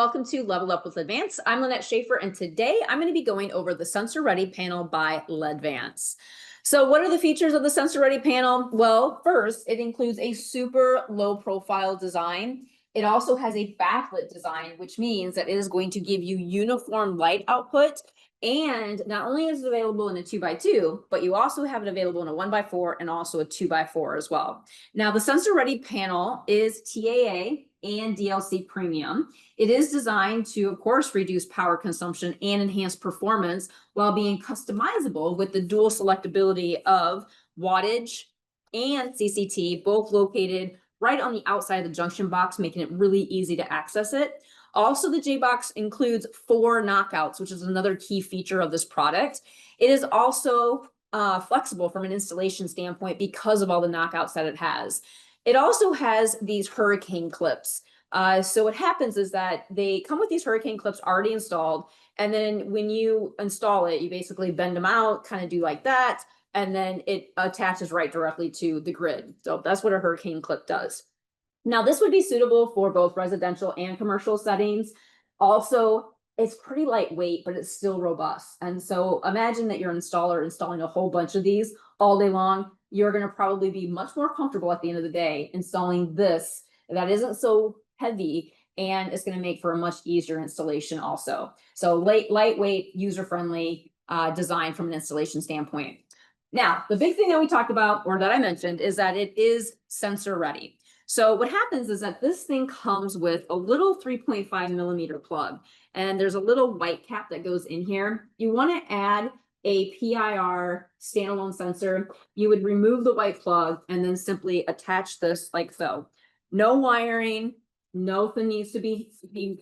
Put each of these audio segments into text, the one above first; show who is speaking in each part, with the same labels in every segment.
Speaker 1: welcome to Level Up with LEDVANCE. I'm Lynette Schaefer, and today I'm going to be going over the Sensor Ready Panel by LEDVANCE. So what are the features of the Sensor Ready Panel? Well, first, it includes a super low profile design. It also has a backlit design, which means that it is going to give you uniform light output. And not only is it available in a 2x2, but you also have it available in a 1x4 and also a 2x4 as well. Now, the Sensor Ready Panel is TAA and DLC premium. It is designed to, of course, reduce power consumption and enhance performance while being customizable with the dual selectability of wattage and CCT, both located right on the outside of the junction box, making it really easy to access it. Also, the J-Box includes 4 knockouts, which is another key feature of this product. It is also flexible from an installation standpoint because of all the knockouts that it has. It also has these hurricane clips. So what happens is that they come with these hurricane clips already installed. And then when you install it, you basically bend them out, kind of do like that. And then it attaches right directly to the grid. So that's what a hurricane clip does. Now, this would be suitable for both residential and commercial settings. Also, it's pretty lightweight, but it's still robust. And so imagine that your installer installing a whole bunch of these all day long. You're going to probably be much more comfortable at the end of the day installing this that isn't so heavy, and it's going to make for a much easier installation also. So lightweight, user-friendly design from an installation standpoint. Now, the big thing that we talked about, or that I mentioned, is that it is sensor ready. So what happens is that this thing comes with a little 3.5 millimeter plug, and there's a little white cap that goes in here. You want to add a PIR standalone sensor. You would remove the white plug and then simply attach this like so. No wiring, nothing needs to be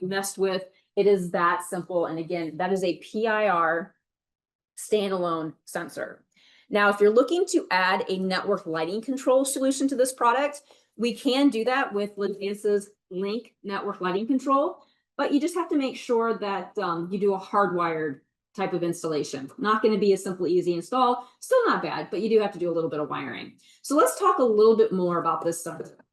Speaker 1: messed with. It is that simple. And again, that is a PIR standalone sensor. Now, if you're looking to add a network lighting control solution to this product, we can do that with LEDVANCE's Link network lighting control, but you just have to make sure that you do a hardwired type of installation. Not going to be a simple, easy install. Still not bad, but you do have to do a little bit of wiring. So let's talk a little bit more about this sensor.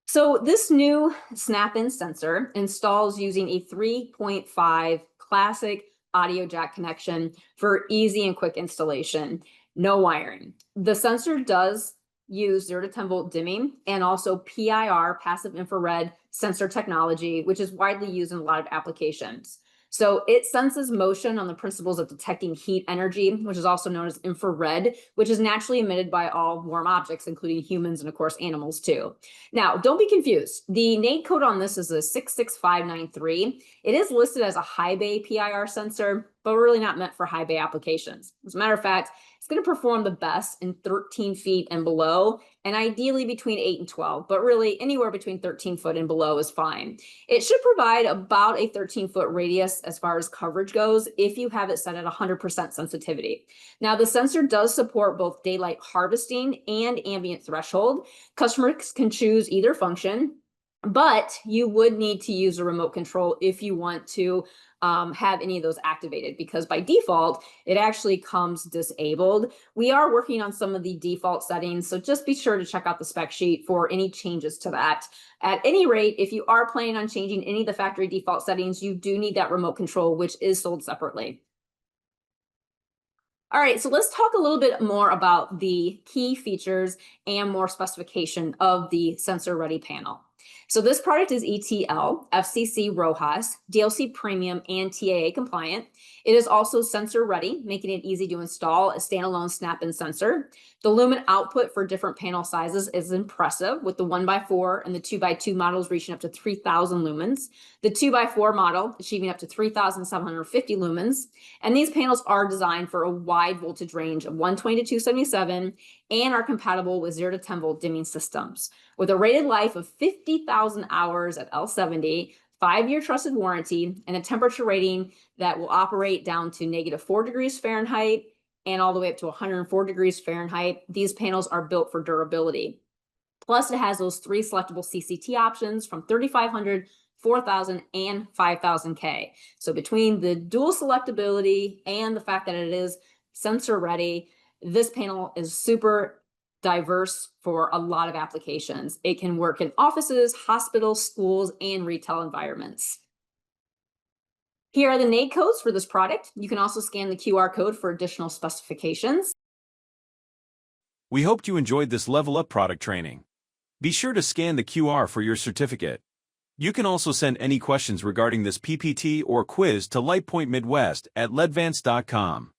Speaker 1: So this new snap-in sensor installs using a 3.5 classic audio jack connection for easy and quick installation. No wiring. The sensor does use 0 to 10 volt dimming and also PIR, passive infrared sensor technology, which is widely used in a lot of applications. So it senses motion on the principles of detecting heat energy, which is also known as infrared, which is naturally emitted by all warm objects, including humans and, of course, animals too. Now, don't be confused. The NAID code on this is a 66593. It is listed as a high bay PIR sensor, but really not meant for high bay applications. As a matter of fact, it's going to perform the best in 13 feet and below, and ideally between 8 and 12, but really anywhere between 13 foot and below is fine. It should provide about a 13-foot radius as far as coverage goes if you have it set at 100% sensitivity. Now, the sensor does support both daylight harvesting and ambient threshold. Customers can choose either function, but you would need to use a remote control if you want to have any of those activated, because by default, it actually comes disabled. We are working on some of the default settings, so just be sure to check out the spec sheet for any changes to that. At any rate, if you are planning on changing any of the factory default settings, you do need that remote control, which is sold separately. All right, so let's talk a little bit more about the key features and more specification of the Sensor Ready Panel. So this product is ETL, FCC RoHS, DLC Premium, and TAA compliant. It is also sensor ready, making it easy to install a standalone snap-in sensor. The lumen output for different panel sizes is impressive, with the 1x4 and the 2x2 models reaching up to 3,000 lumens. The 2x4 model achieving up to 3,750 lumens. And these panels are designed for a wide voltage range of 120 to 277 and are compatible with 0 to 10 volt dimming systems. With a rated life of 50,000 hours at L70, 5-year trusted warranty, and a temperature rating that will operate down to -4 degrees Fahrenheit and all the way up to 104 degrees Fahrenheit, these panels are built for durability. Plus, it has those 3 selectable CCT options from 3,500, 4,000, and 5,000 K. So between the dual selectability and the fact that it is sensor ready, this panel is super diverse for a lot of applications. It can work in offices, hospitals, schools, and retail environments. Here are the NAID codes for this product. You can also scan the QR code for additional specifications.
Speaker 2: We hoped you enjoyed this Level Up product training. Be sure to scan the QR for your certificate. You can also send any questions regarding this PPT or quiz to LightPoint Midwest at ledvance.com.